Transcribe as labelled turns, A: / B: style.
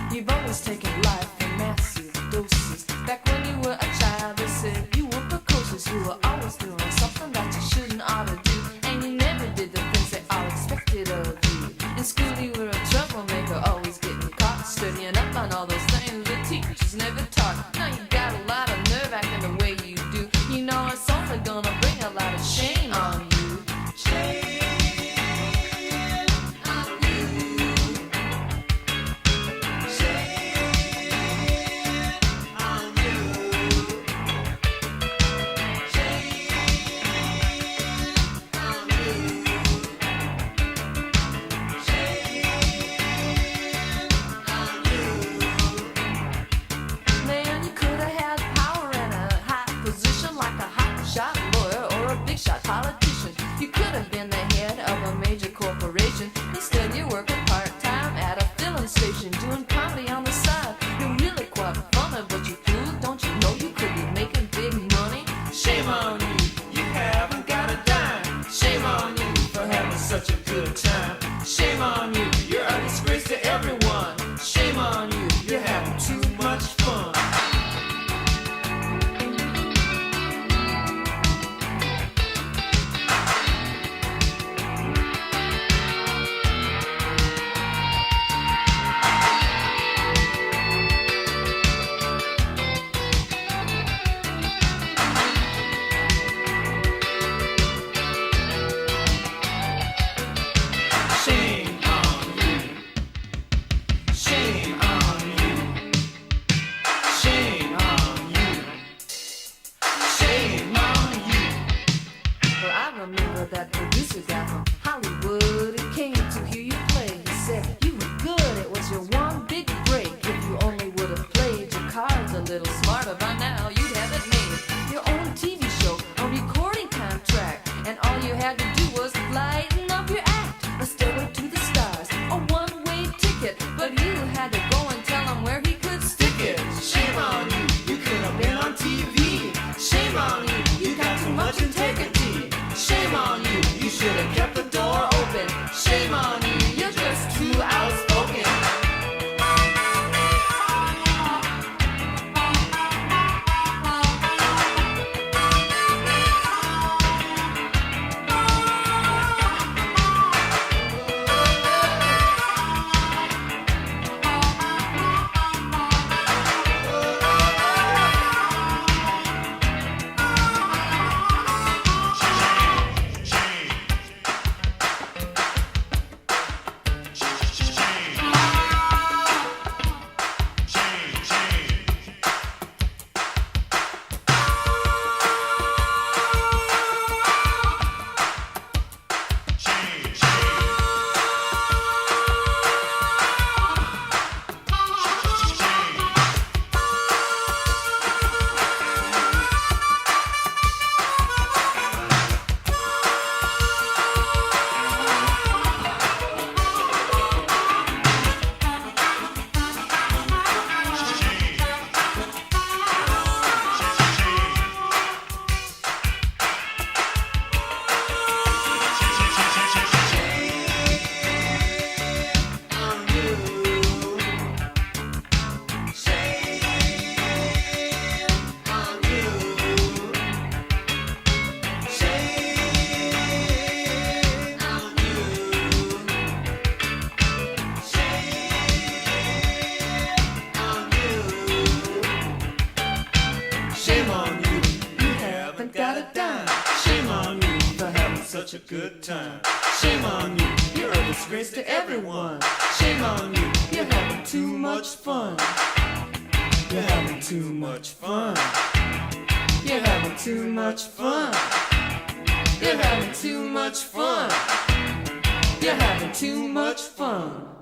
A: You've always taken life in massive doses. Back when you were a child, they said you were precocious. You were always doing something that you shouldn't ought to do, and you never did the things they all expected of you. In school, you were a troublemaker, always getting caught, studying up on all those things the teachers never taught. Now you got a lot of nerve acting the way you do. You know it's only gonna bring a lot of shame on you. Shame. Politician, you could have been the head of a major corporation. Instead, you're working part-time at a filling station, doing comedy on the side. You're really quite funny, but you fool, don't you know you could be making big money? Shame on you, you haven't got a dime. Shame on you for having such a good time. Shame on you, you're a disgrace to everyone. Shame on you, you're having too much fun. That producer guy from Hollywood, he came to hear you play. He said you were good, it was your one big break. If you only would have played your cards a little smarter by now, you'd have it made. Your own TV show, a recording contract, and all you had to do was lighten up your act. A stairway to the stars, a one-way ticket, but you had to go and tell him where he could stick it. Shame on you, you could have been on TV. Shame on you, you got too much integrity. Shame on you, you should have kept the door open. Shame on you, you're just too outspoken.
B: Such a good time. Shame on you, you're a disgrace to everyone. Shame on you, you're having too much fun. You're having too much fun. You're having too much fun. You're having too much fun.
A: You're having too much fun.